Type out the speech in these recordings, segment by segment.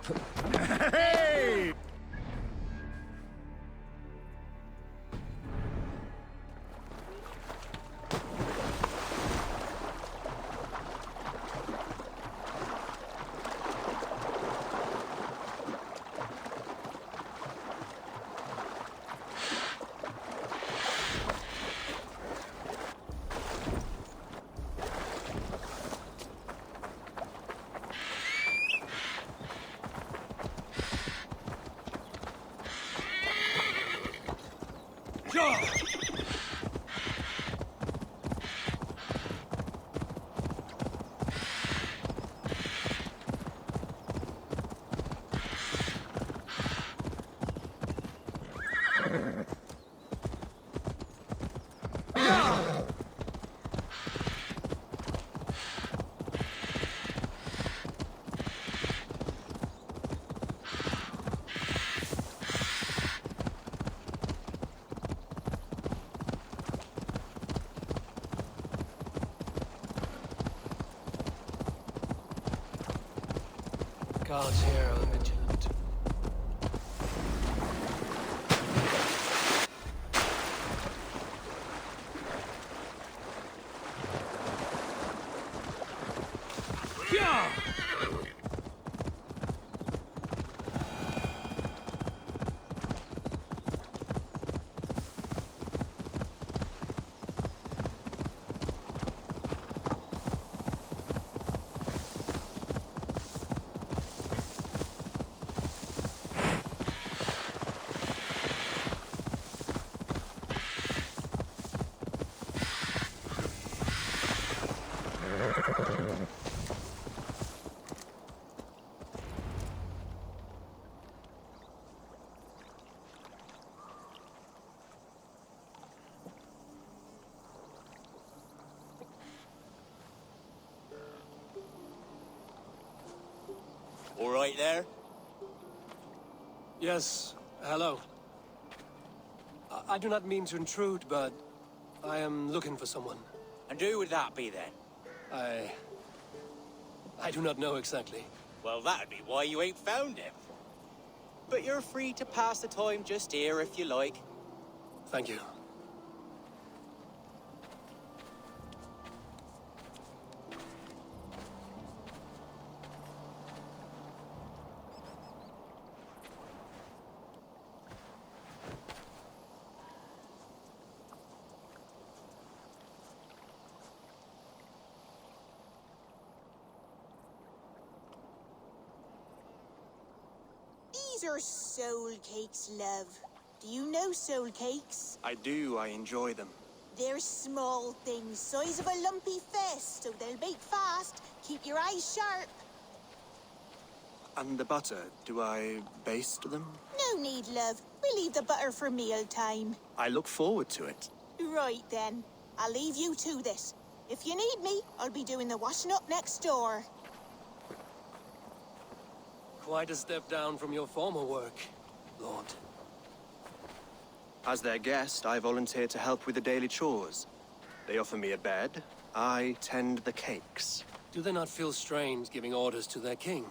Hey! Guards here are vigilant. All right there? Yes, hello. I do not mean to intrude, but I am looking for someone. And who would that be then? I do not know exactly. Well, that'd be why you ain't found him. But you're free to pass the time just here if you like. Thank you. These are soul cakes, love. Do you know soul cakes? I do. I enjoy them. They're small things, size of a lumpy fist, so they'll bake fast. Keep your eyes sharp. And the butter, do I baste them? No need, love. We'll leave the butter for meal time. I look forward to it. Right then. I'll leave you to this. If you need me, I'll be doing the washing up next door. Quite a step down from your former work, Lord. As their guest, I volunteered to help with the daily chores. They offer me a bed. I tend the cakes. Do they not feel strange giving orders to their king?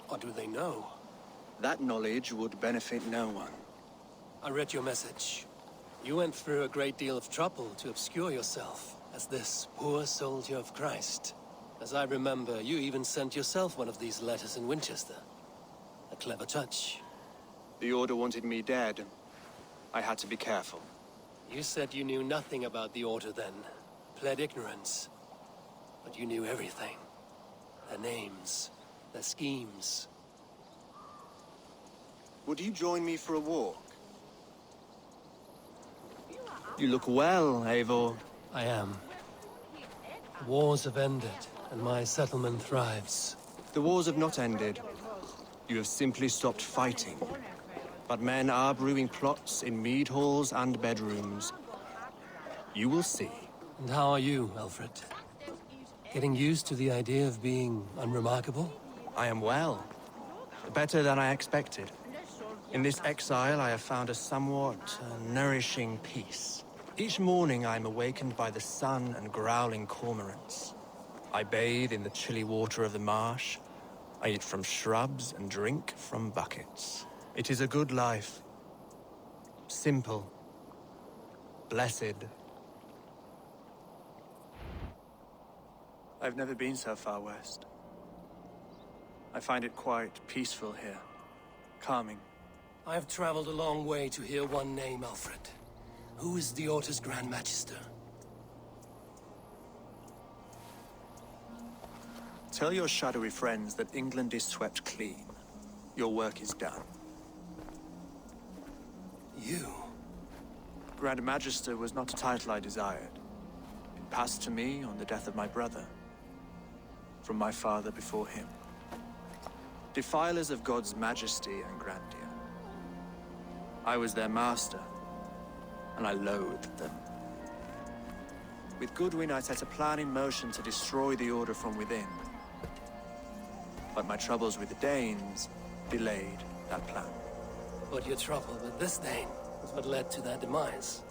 Or do they know? That knowledge would benefit no one. I read your message. You went through a great deal of trouble to obscure yourself as this poor soldier of Christ. As I remember, you even sent yourself one of these letters in Winchester. A clever touch. The Order wanted me dead. I had to be careful. You said you knew nothing about the Order then. Pled ignorance. But you knew everything. Their names, their schemes. Would you join me for a walk? You look well, Eivor. I am. The wars have ended, and my settlement thrives. The wars have not ended. You have simply stopped fighting. But men are brewing plots in mead halls and bedrooms. You will see. And how are you, Alfred? Getting used to the idea of being unremarkable? I am well. Better than I expected. In this exile, I have found a somewhat nourishing peace. Each morning, I am awakened by the sun and growling cormorants. I bathe in the chilly water of the marsh. I eat from shrubs and drink from buckets. It is a good life. Simple. Blessed. I've never been so far west. I find it quite peaceful here. Calming. I have traveled a long way to hear one name, Alfred. Who is the Orta's Grand Magister? Tell your shadowy friends that England is swept clean. Your work is done. You? Grand Magister was not a title I desired. It passed to me on the death of my brother. From my father before him. Defilers of God's majesty and grandeur. I was their master, and I loathed them. With Goodwin, I set a plan in motion to destroy the Order from within. But my troubles with the Danes delayed that plan. But your trouble with this Dane was what led to their demise.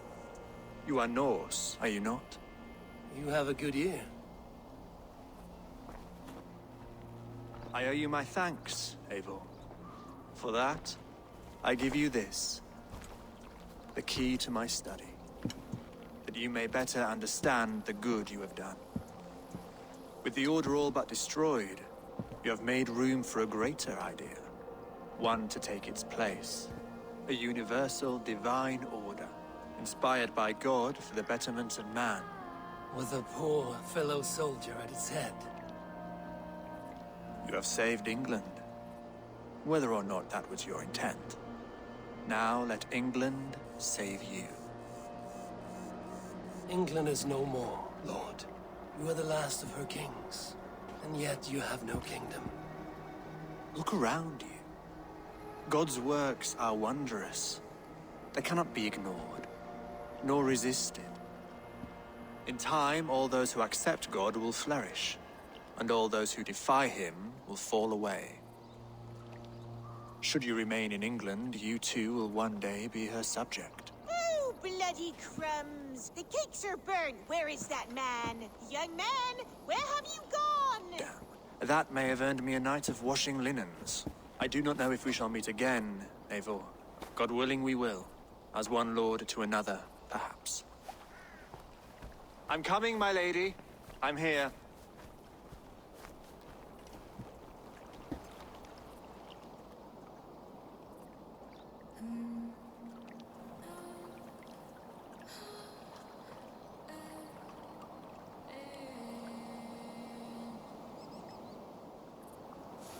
You are Norse, are you not? You have a good ear. I owe you my thanks, Eivor. For that, I give you this. The key to my study. That you may better understand the good you have done. With the Order all but destroyed, you have made room for a greater idea. One to take its place. A universal divine order, inspired by God for the betterment of man. With a poor fellow soldier at its head. You have saved England, whether or not that was your intent. Now let England save you. England is no more, Lord. You are the last of her kings, and yet you have no kingdom. Look around you. God's works are wondrous. They cannot be ignored, nor resisted. In time, all those who accept God will flourish, and all those who defy him will fall away. Should you remain in England, you too will one day be her subject. Oh, bloody crumbs! The cakes are burnt. Where is that man? Young man, where have you gone? Damn. That may have earned me a night of washing linens. I do not know if we shall meet again, Eivor. God willing, we will. As one lord to another, perhaps. I'm coming, my lady. I'm here.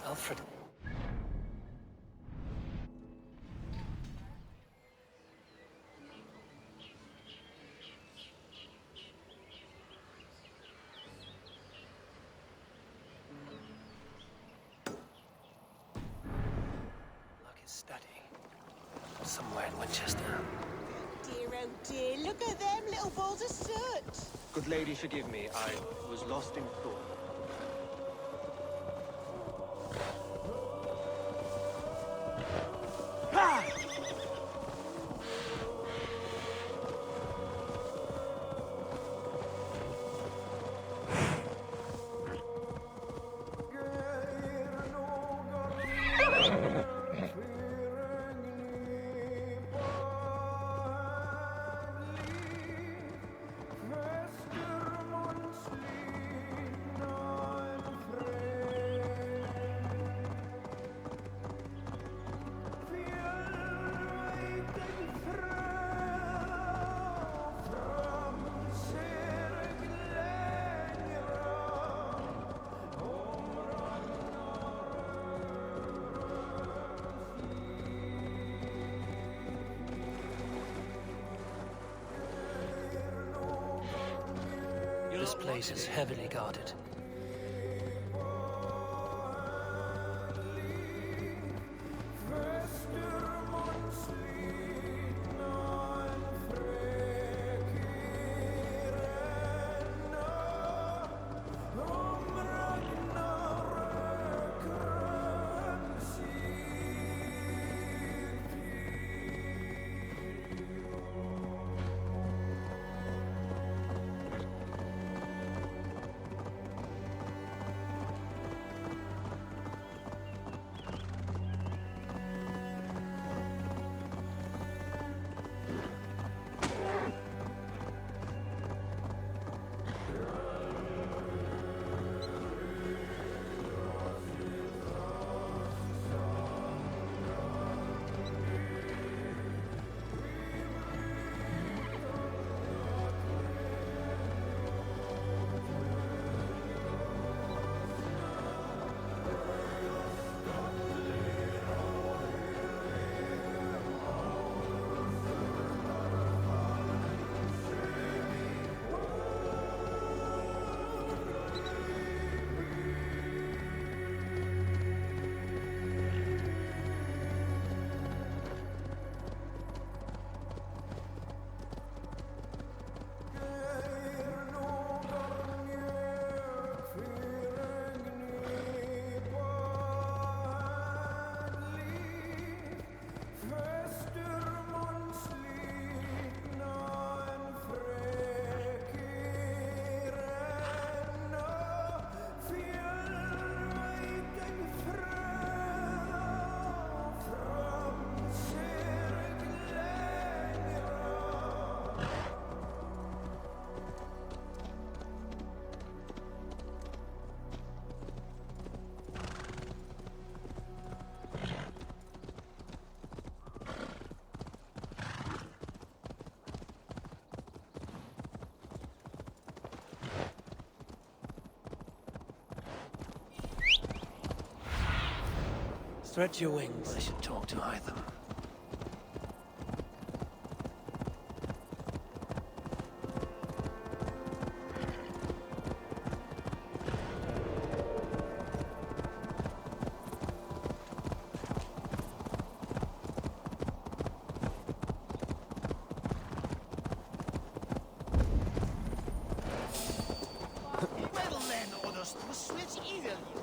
Alfred. Luck is steady. Somewhere in Winchester. Dear, oh dear, look at them little balls of soot. Good lady, forgive me. I was lost in thought. This place is heavily guarded. Stretch your wings. I should talk to Hytham. Well then, others to switch either you.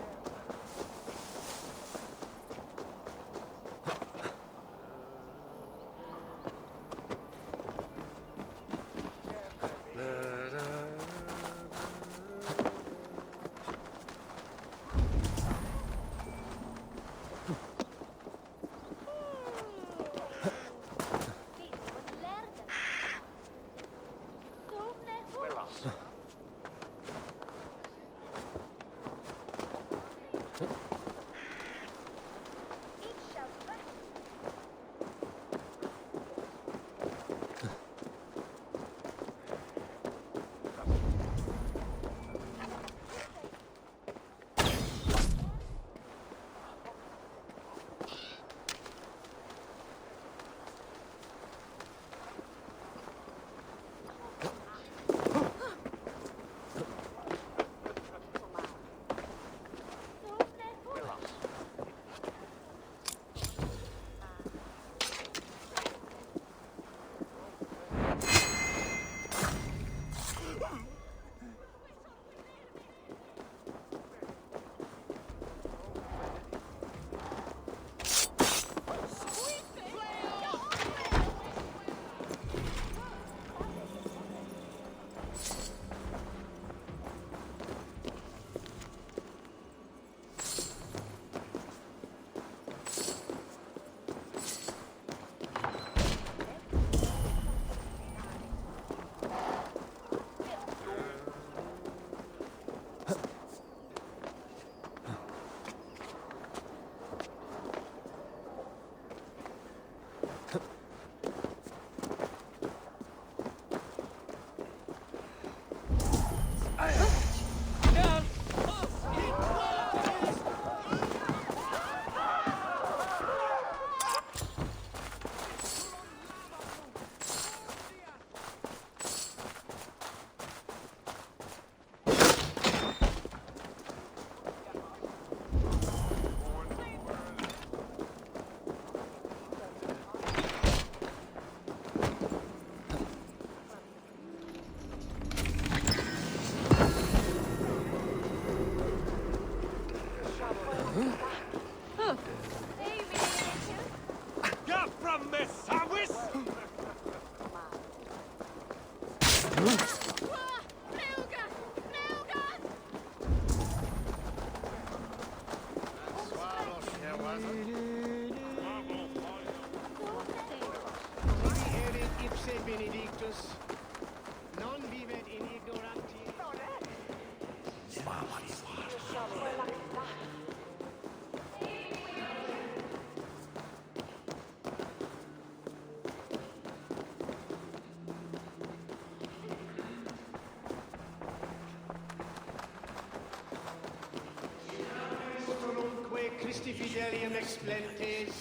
Christi fidelium explentes.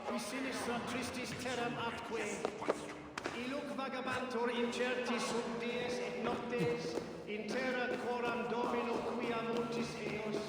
Qui sinistra tristis terram atque. Iluc vagabantur incertis sub dies et noctes, in terra coram domino quia multis eos.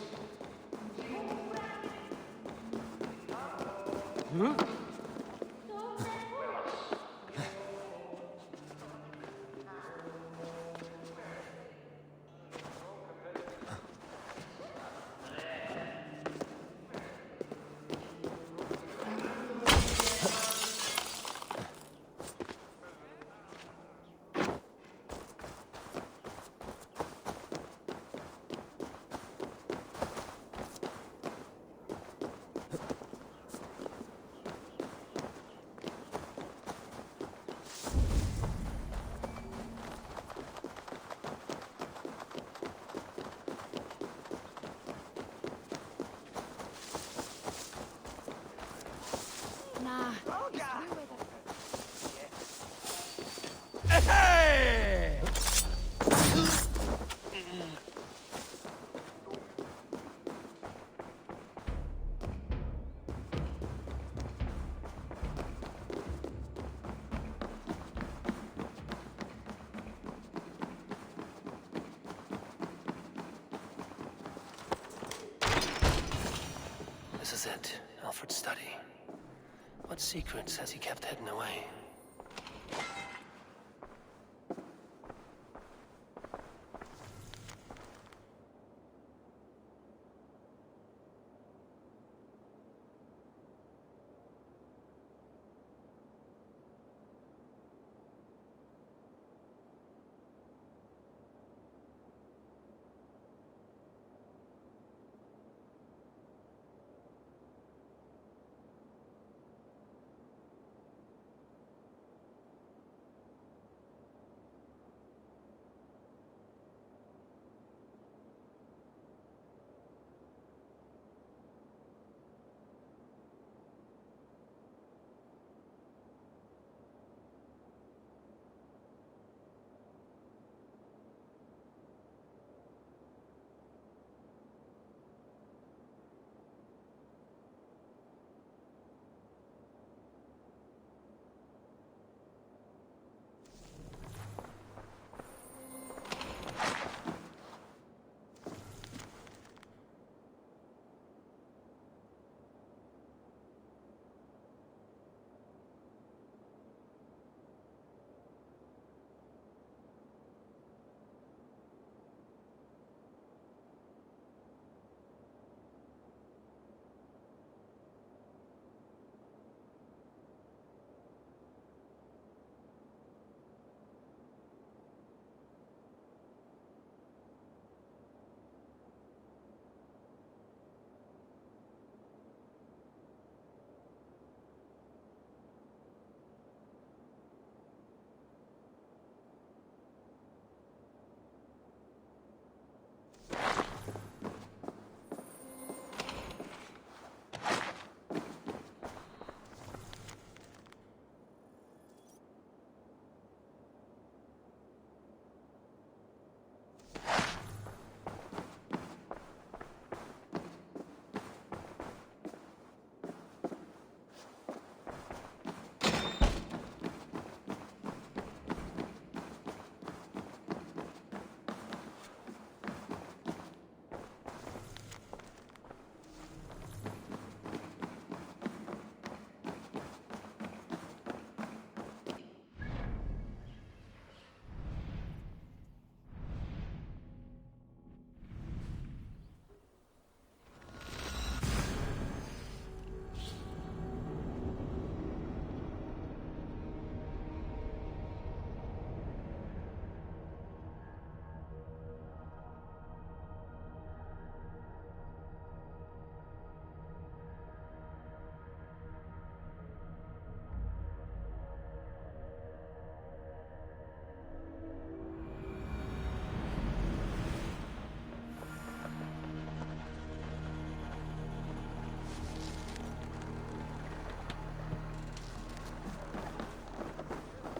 it, Alfred's study. What secrets has he kept hidden away?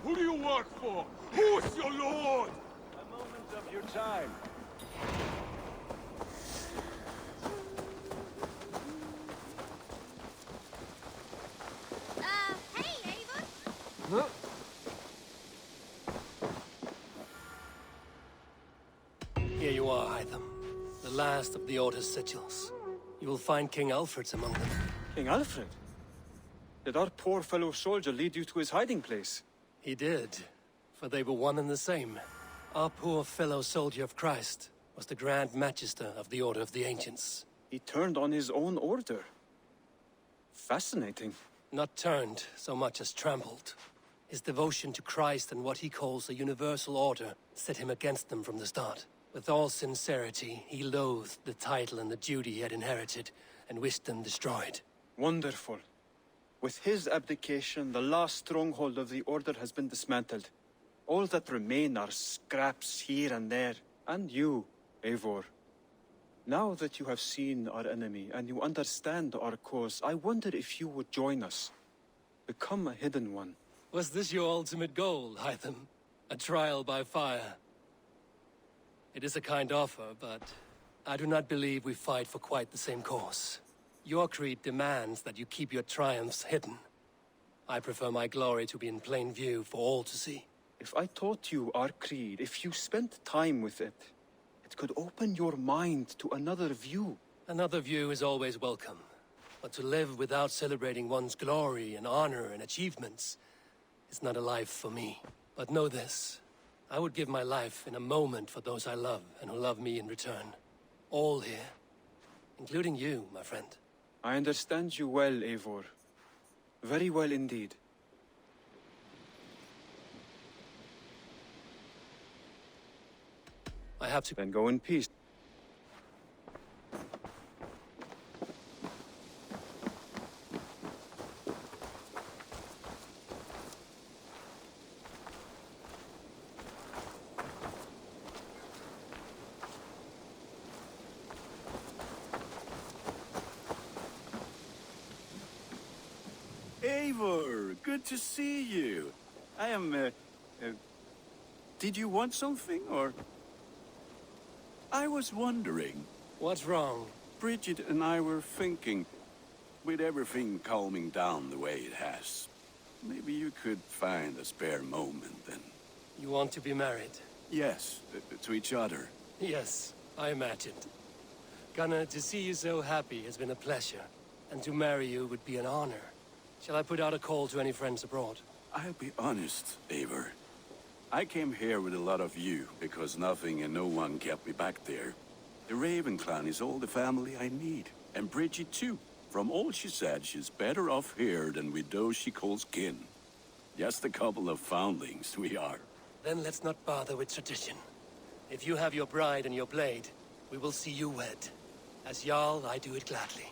Who do you work for? Who's your lord? A moment of your time. Hey, Ava! Huh? Here you are, Hytham. The last of the Order's sigils. You will find King Alfred's among them. King Alfred? Did our poor fellow soldier lead you to his hiding place? He did, for they were one and the same. Our poor fellow soldier of Christ was the Grand Magister of the Order of the Ancients. He turned on his own order. Fascinating. Not turned so much as trampled. His devotion to Christ and what he calls a universal order set him against them from the start. With all sincerity, he loathed the title and the duty he had inherited, and wished them destroyed. Wonderful. With his abdication, the last stronghold of the Order has been dismantled. All that remain are scraps here and there. And you, Eivor. Now that you have seen our enemy and you understand our cause, I wonder if you would join us. Become a hidden one. Was this your ultimate goal, Hytham? A trial by fire? It is a kind offer, but I do not believe we fight for quite the same cause. Your creed demands that you keep your triumphs hidden. I prefer my glory to be in plain view for all to see. If I taught you our creed, if you spent time with it, it could open your mind to another view. Another view is always welcome. But to live without celebrating one's glory and honor and achievements is not a life for me. But know this, I would give my life in a moment for those I love and who love me in return. All here, including you, my friend. I understand you well, Eivor. Very well indeed. I have to... Then go in peace. Eivor, good to see you. I am, did you want something, or? I was wondering. What's wrong? Bridget and I were thinking, with everything calming down the way it has, maybe you could find a spare moment and... You want to be married? Yes, to each other. Yes, I imagined. Gunnar, to see you so happy has been a pleasure. And to marry you would be an honor. Shall I put out a call to any friends abroad? I'll be honest, Eivor. I came here with a lot of you, because nothing and no one kept me back there. The Raven clan is all the family I need. And Bridget too. From all she said, she's better off here than with those she calls kin. Just a couple of foundlings we are. Then let's not bother with tradition. If you have your bride and your blade, we will see you wed. As Jarl, I do it gladly.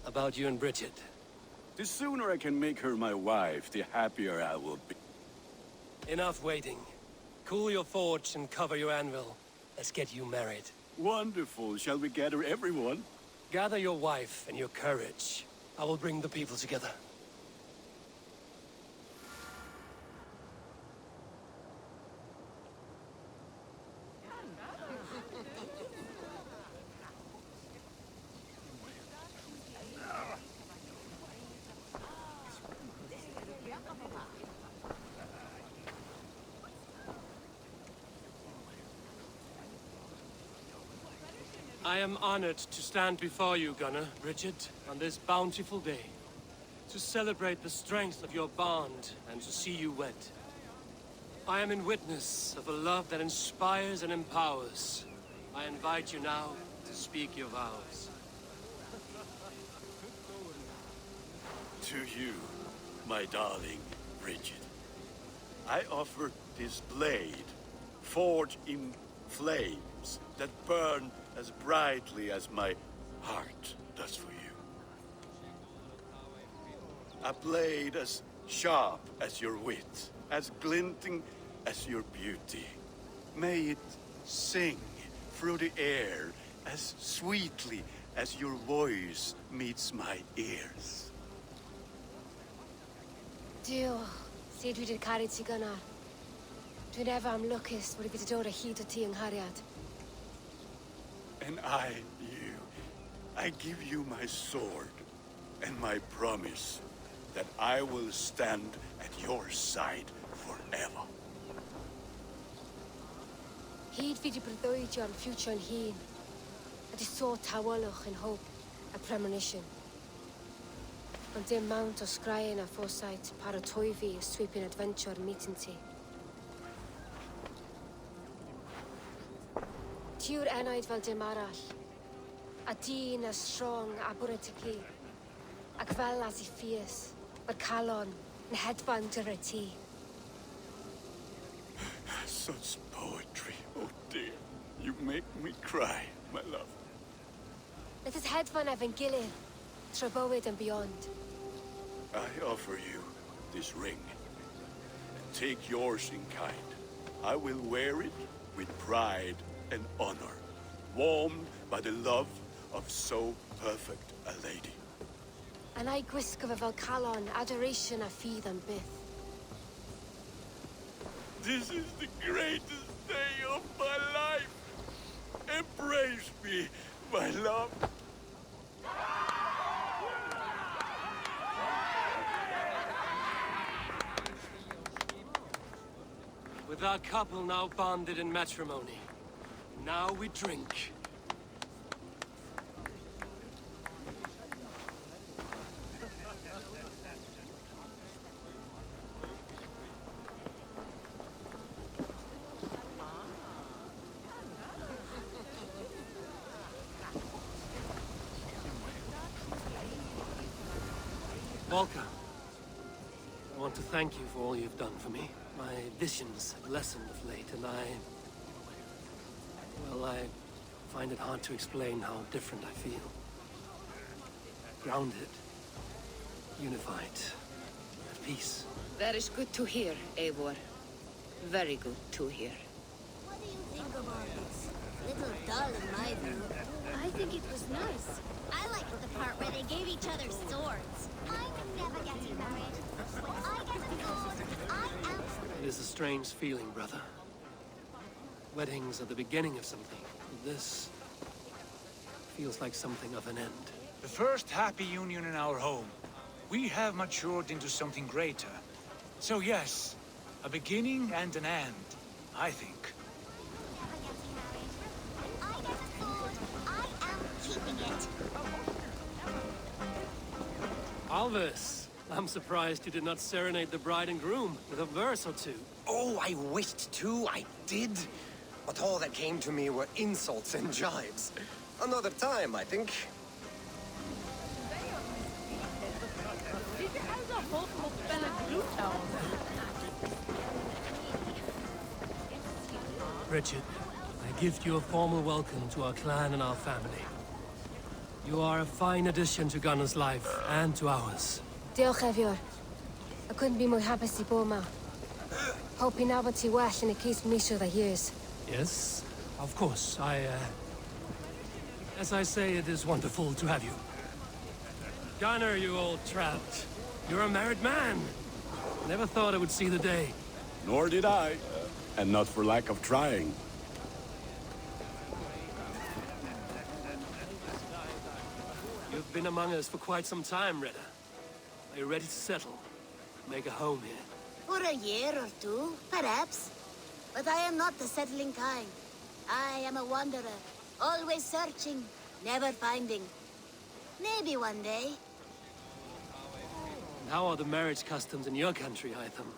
About you and Bridget. The sooner I can make her my wife, the happier I will be. Enough waiting. Cool your forge and cover your anvil. Let's get you married. Wonderful. Shall we gather everyone? Gather your wife and your courage. I will bring the people together. I am honored to stand before you, Gunnar, Bridget, on this bountiful day. To celebrate the strength of your bond and to see you wed. I am in witness of a love that inspires and empowers. I invite you now to speak your vows. To you, my darling Bridget, I offer this blade, forged in flames that burn as brightly as my heart does for you. A blade as sharp as your wit, as glinting as your beauty. May it sing through the air as sweetly as your voice meets my ears. Dio, sed vi det carit si Gunnar. Dwi'n efa am lwcus bod I wedi dod o hyd o ti yng nghariad. And I, you, I give you my sword and my promise that I will stand at your side forever. Hyd fi di breuddwydio am ffiwtio yn hun, a di so tawelwch yn hope a premonition. Ond dim mount o sgraen a foresight paratoi fi a sweeping adventure meeting ti. Tiw'r enaid fel dim arall, a dyn as strong a bwrdd ty ci, ac fel as I ffies, mae'r calon yn hedfan dyr y ti. Such poetry, oh dear. You make me cry, my love. Let us hedfan efo'n gilydd, tra bywyd and beyond. I offer you this ring. Take yours in kind. I will wear it with pride and honor, warmed by the love of so perfect a lady. And I gwisgo fe fel calon, adoration a ffydd am byth. This is the greatest day of my life. Embrace me, my love. With our couple now bonded in matrimony, now we drink. Volker, I want to thank you for all you've done for me. My visions have lessened of late, and well, I find it hard to explain how different I feel. Grounded, unified, at peace. That is good to hear, Eivor. Very good to hear. What do you think of all this? Little dull in my view. I think it was nice. I liked the part where they gave each other swords. I'm never getting married. When I get a sword, I am... It is a strange feeling, brother. Weddings are the beginning of something. This feels like something of an end. The first happy union in our home. We have matured into something greater. So yes, a beginning and an end, I think. Never getting married. When I get a sword, I am keeping it. Alvis, I'm surprised you did not serenade the bride and groom with a verse or two. Oh, I wished to, I did. But all that came to me were insults and jibes. Another time, I think. Richard, I give you a formal welcome to our clan and our family. You are a fine addition to Gunnar's life and to ours. Diolch, Eivor. I couldn't be more happy to bo ma. Hoping now but well and it keeps me sure the years. Yes, of course. As I say, it is wonderful to have you. Gunnar, you old trout. You're a married man. Never thought I would see the day. Nor did I. And not for lack of trying. You've been among us for quite some time, Reda. Are you ready to settle? Make a home here? For a year or two, perhaps. But I am not the settling kind. I am a wanderer, always searching, never finding. Maybe one day. And how are the marriage customs in your country, Hytham?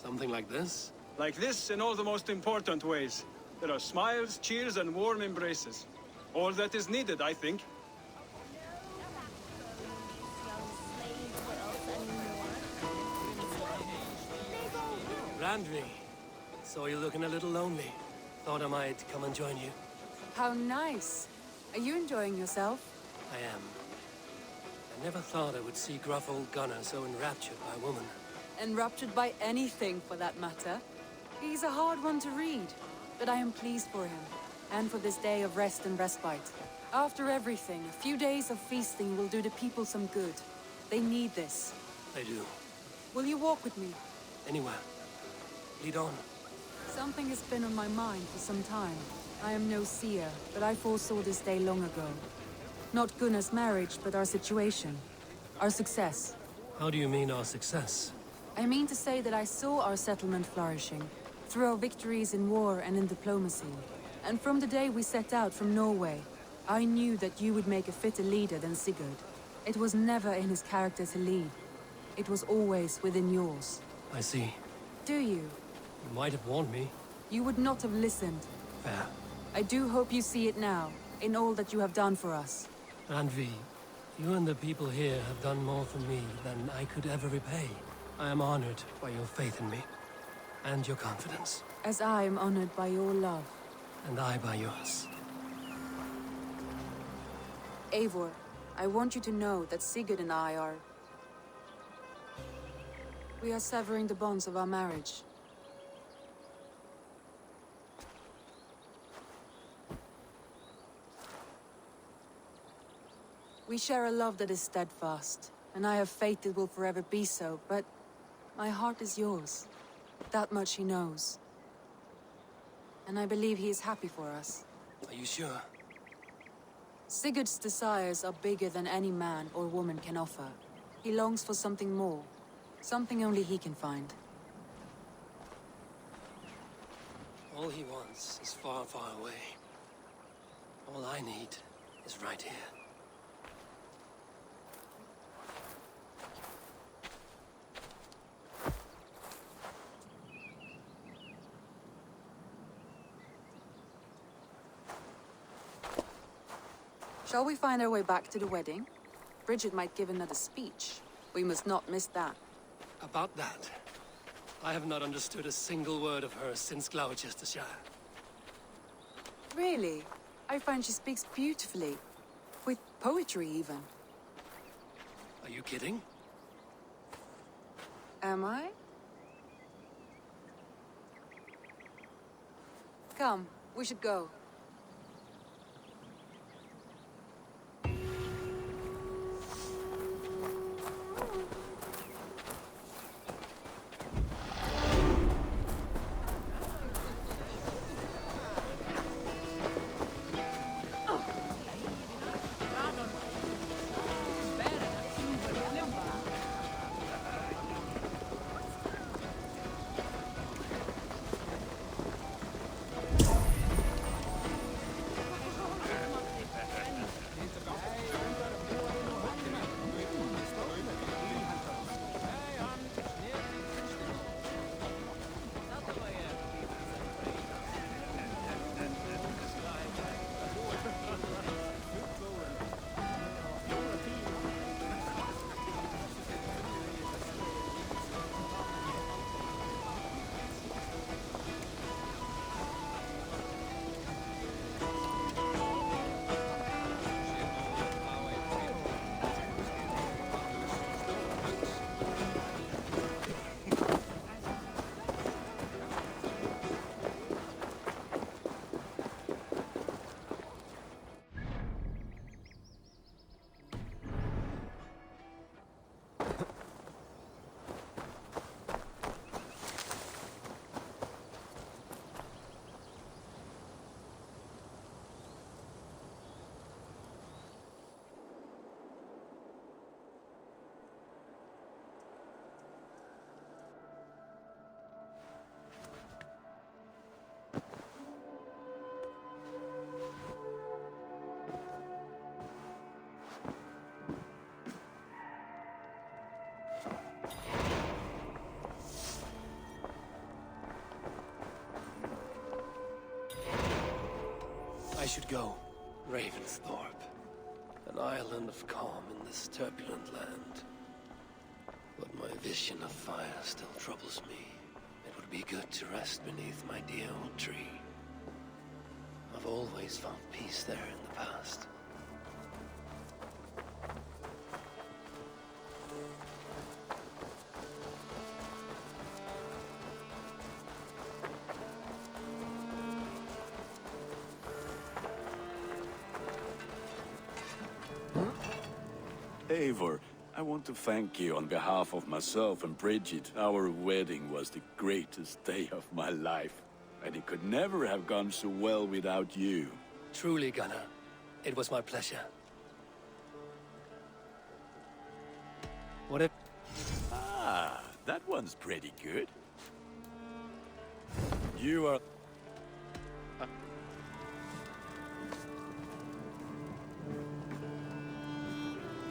Something like this? Like this in all the most important ways. There are smiles, cheers, and warm embraces. All that is needed, I think. Randvi, saw you looking a little lonely. Thought I might come and join you. How nice. Are you enjoying yourself? I am. I never thought I would see gruff old Gunnar so enraptured by a woman. Enraptured by anything, for that matter. He's a hard one to read, but I am pleased for him, and for this day of rest and respite. After everything, a few days of feasting will do the people some good. They need this. They do. Will you walk with me? Anywhere. Lead on. Something has been on my mind for some time. I am no seer, but I foresaw this day long ago. Not Gunnar's marriage, but our situation. Our success. How do you mean our success? I mean to say that I saw our settlement flourishing, through our victories in war and in diplomacy. And from the day we set out from Norway, I knew that you would make a fitter leader than Sigurd. It was never in his character to lead. It was always within yours. I see. Do you? You might have warned me. You would not have listened. Fair. I do hope you see it now, in all that you have done for us. Randvi, you and the people here have done more for me than I could ever repay. I am honored by your faith in me, and your confidence. As I am honored by your love. And I by yours. Eivor, I want you to know that Sigurd and I are... We are severing the bonds of our marriage. We share a love that is steadfast, and I have faith it will forever be so, but my heart is yours. That much he knows. And I believe he is happy for us. Are you sure? Sigurd's desires are bigger than any man or woman can offer. He longs for something more. Something only he can find. All he wants is far, far away. All I need is right here. Shall we find our way back to the wedding? Bridget might give another speech. We must not miss that. About that, I have not understood a single word of hers since Gloucestershire. Really? I find she speaks beautifully. With poetry, even. Are you kidding? Am I? Come, we should go. I should go. Ravensthorpe. An island of calm in this turbulent land. But my vision of fire still troubles me. It would be good to rest beneath my dear old tree. I've always found peace there in the past. Eivor, I want to thank you on behalf of myself and Bridget. Our wedding was the greatest day of my life, and it could never have gone so well without you. Truly, Gunnar. It was my pleasure. What if... Ah, that one's pretty good. You are...